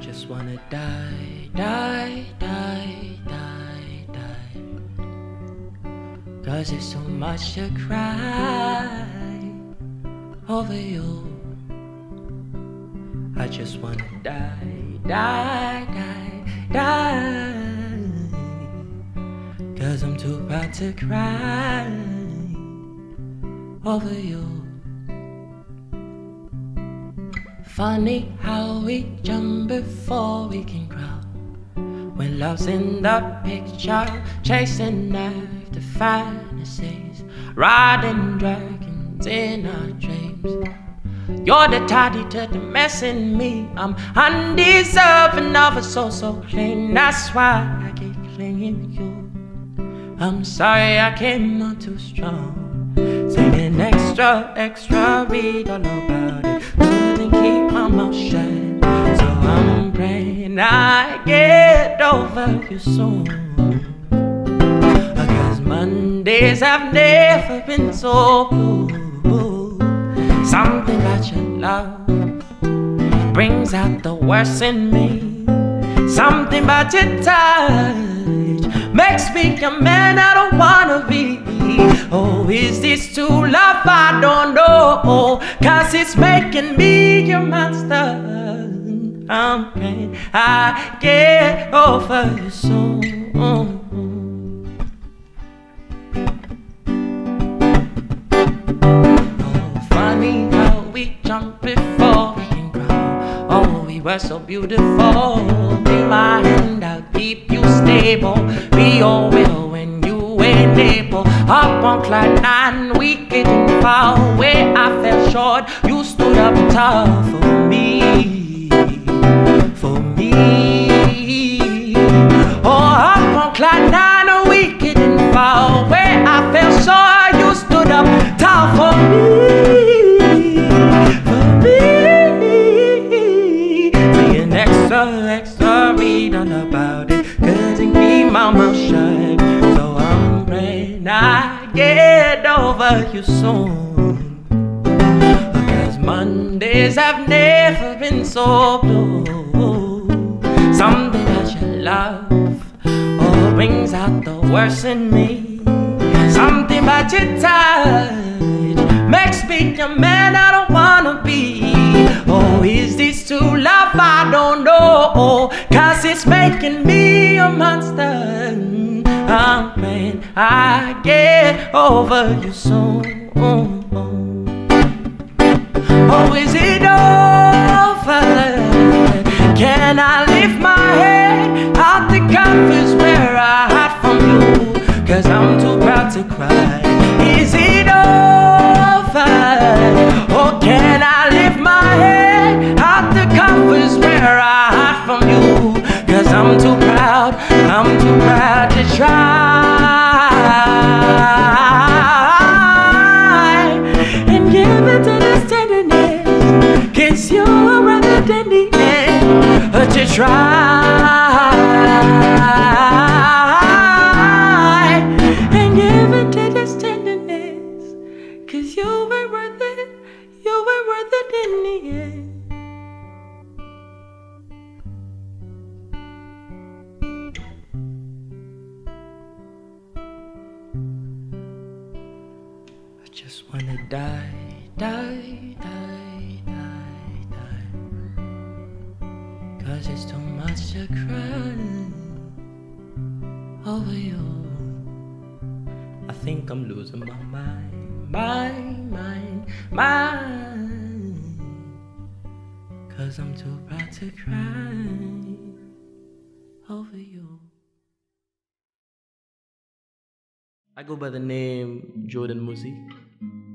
just wanna die, die, die, die, die. 'Cause there's so much to cry over you. I just wanna die, die, die, die. 'Cause I'm too proud to cry over you. Funny how we jump before we can crawl. When love's in the picture, chasing after fantasies, riding dragons in our dreams. You're the tidy to the mess in me. I'm undeserving of a soul so clean. That's why I keep clinging to you. I'm sorry I came on too strong, singing extra, extra, read all about it. Couldn't keep my mouth shut, so I'm praying I get over you soon. 'Cause Mondays have never been so blue. Something about your love brings out the worst in me. Something about your touch makes me a man I don't wanna be. Oh, is this true love? I don't know. 'Cause it's making me your monster. I'm praying I get over you soon. Jump before we can grow. Oh, we were so beautiful. Be my hand, I'll keep you stable. Be your will when you ain't able. Up on cloud 9, we couldn't fall. Where I fell short, you stood up tall for me. For me. Oh, up on cloud 9, we couldn't fall. Where I fell short, you stood up tall for me. Extra, read all about it. Couldn't keep my mouth shut, so I'm praying I get over you soon. 'Cause Mondays have never been so blue. Something about your love, oh, brings out the worst in me. Something about your touch makes me a man I don't wanna be. Oh, is this true love? I don't know. 'Cause it's making me a monster. I'm praying I get over you soon. Oh, is it over? Can I lift my head out the covers where I hide from you? 'Cause I'm too proud to cry. Is it over? Or can I lift my head out the covers where I hide from you? 'Cause I'm too proud to try and give it to this tenderness. 'Cause you're rather than the end to try and give it to this tenderness. 'Cause you were worth it in the end. I just wanna die, die, die, die, die. 'Cause it's too much to cry over you. I think I'm losing my mind. Mine. 'Cause I'm too proud to cry over you. I go by the name Jordan Moozy.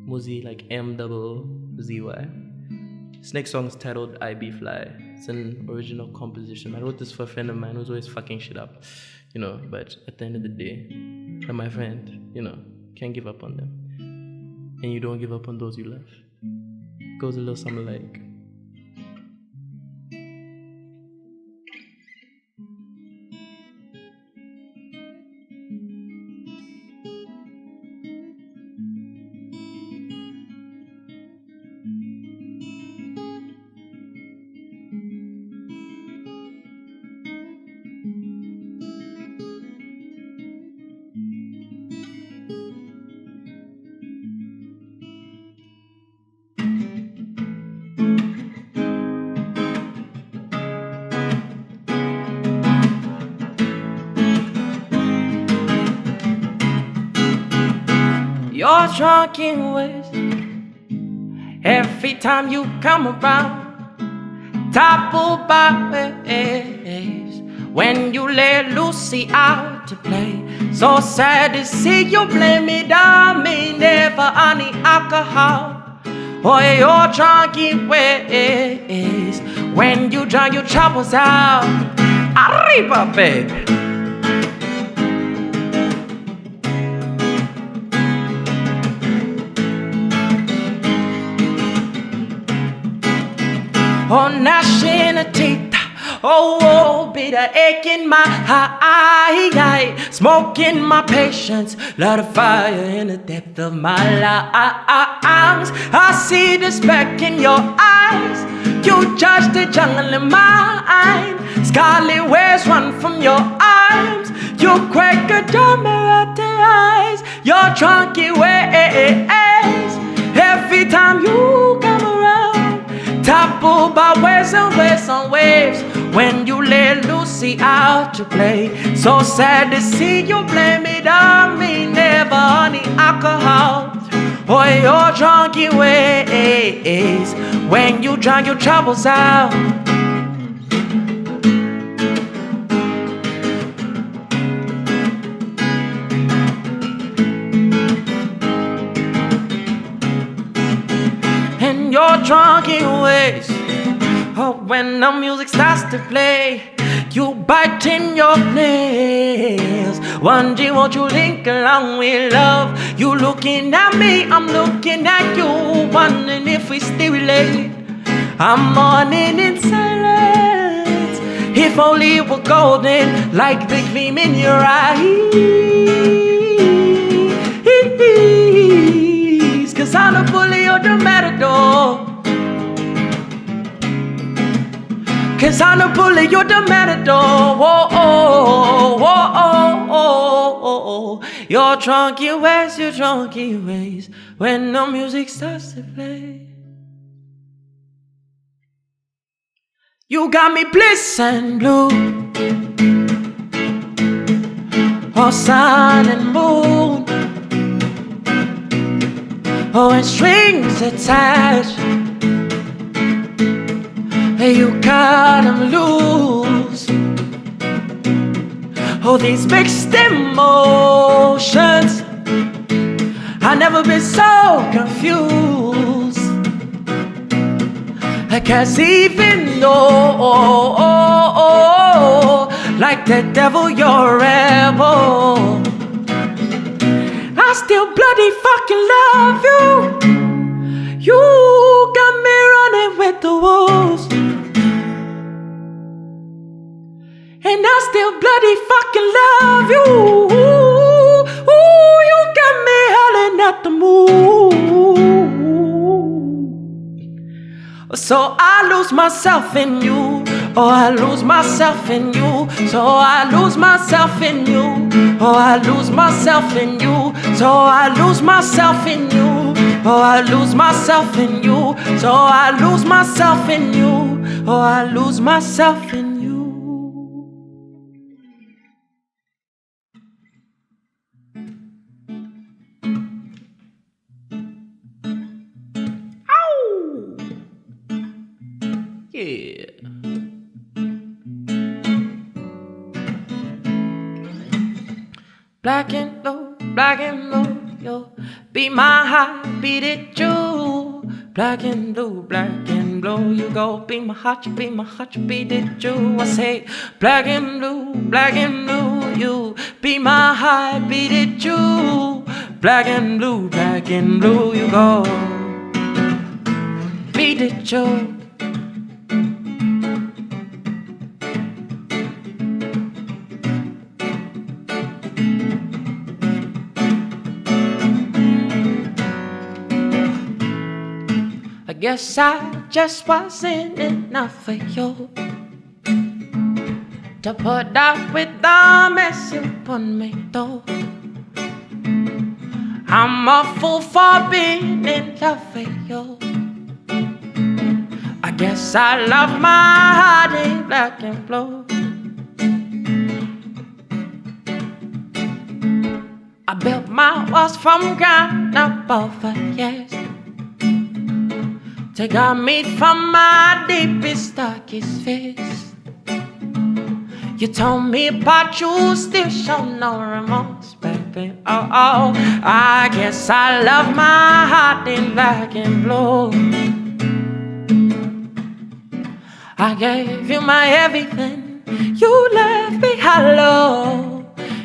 Moozy like M-double-Z-Y. This next song is titled I Be Fly. It's an original composition. I wrote this for a friend of mine who's always fucking shit up, but at the end of the day, they're my friend, can't give up on them. And you don't give up on those you love. Goes a little something like, your drunken ways. Every time you come around, toppled by waves. When you let Lucy out to play, so sad to see you blame it on me. Never on the alcohol or your drunken ways. When you drown your troubles out, arriba, baby. Oh, gnashing of teeth, oh, bitter ache in my eye, smoking my patience, light a fire in the depth of my lungs. I see the speck in your eyes, you judge the jungle in mine. Scarlet waves run from your arms, you quake a dumber at the eyes. Your drunken ways, every time you come around, toppled by waves and waves on waves. When you let Lucy out to play, so sad to see you blame it on me. Never on the alcohol or your drunken ways. When you drown your troubles out, in your drunken ways. Oh, when the music starts to play, you bite in your nails, wondering won't you link along with love. You looking at me, I'm looking at you, wondering if we still relate. I'm mourning in silence, if only it were golden, like the gleam in your eyes. Cause I'm the bully or the matador. Cause I'm the bully, you're the matador. Whoa, oh, whoa, oh, oh, oh. You're drunk, you ways, you're drunk, you ways. When the music starts to play, you got me bliss and blue, oh, sun and moon, oh, and strings attached. You cut them loose. Oh, these mixed emotions, I've never been so confused. Cause even though, like the devil, you're a rebel, I still bloody fucking love you. You got me running with the wolves, and I still bloody fucking love you. Ooh, you got me howling at the moon. So I lose myself in you. Oh, I lose myself in you. So I lose myself in you. Oh, I lose myself in you. So I lose myself in you. Oh, I lose myself in you. So I lose myself in you. Oh, I lose myself in you. Ow! Yeah. Black and blue, yo. Be my heart, beat it you. Black and blue, you go. Be my heart, you be my heart, you beat it you. I say, black and blue, you. Be my heart, beat it you. Black and blue, you go. Beat it you. I guess I just wasn't enough for you to put up with the mess you put me through. I'm a fool for being in love with you. I guess I love my heart in black and blue. built my walls from ground up over years to guard me from my deepest, darkest fears. You told me but you still show no remorse, baby. Oh, oh, I guess I love my heart in black and blue. I gave you my everything, you left me hollow.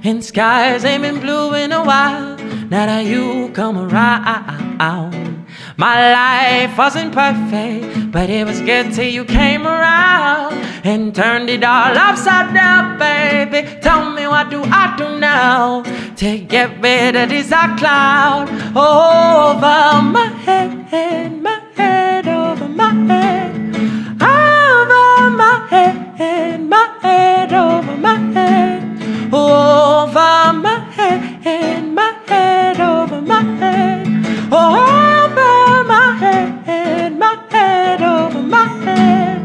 And skies ain't been blue in a while, now that you come around. My life wasn't perfect, but it was good till you came around and turned it all upside down, baby. Tell me what do I do now to get rid of this cloud over my head, over my head, over my head, over my head, over my head, over my head, over my head, over my head.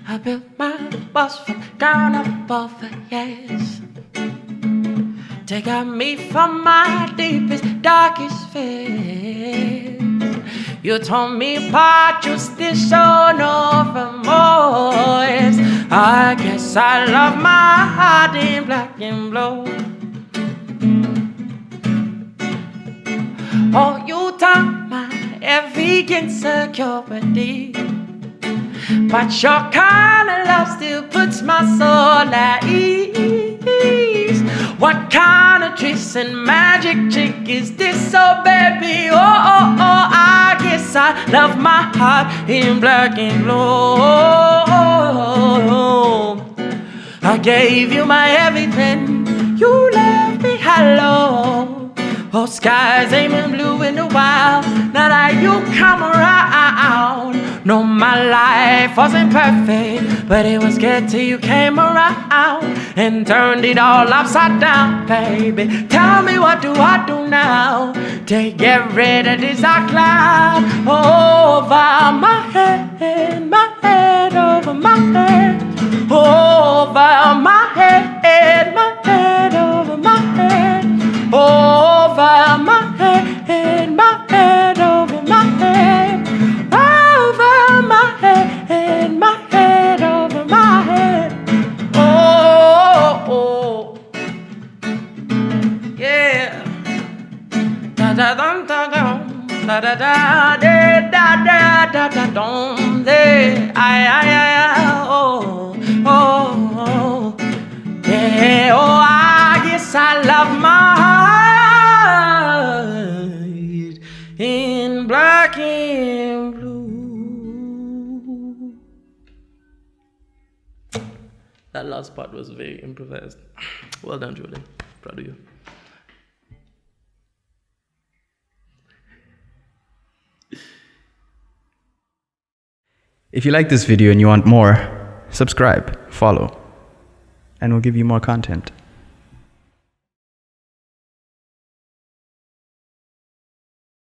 I built my walls from ground up over years to guard me from my deepest, darkest fears. You tore me apart, you still show no remorse. I guess I love my heart in black and blue. Oh, you taught my every insecurity, but your kind of love still puts my soul at ease. What kind of tricks and magic trick is this, oh baby? Oh, oh, oh, I guess I love my heart in black and blue. I gave you my everything, you left me hollow. Oh, skies ain't been blue in a while, now that you come around. No, my life wasn't perfect, but it was good till you came around and turned it all upside down, baby. Tell me what do I do now to get rid of this cloud over my head, over my head, over my head, over my head, over my head, over my head, over my head, over my head. Oh, oh, yeah. Da da dum da dum, da da da da da da da dum, oh, oh, yeah. Oh, I guess I love my heart in black and blue. That last part was very improvised. Well done, Julie. Proud of you. If you like this video and you want more, subscribe, follow, and we'll give you more content.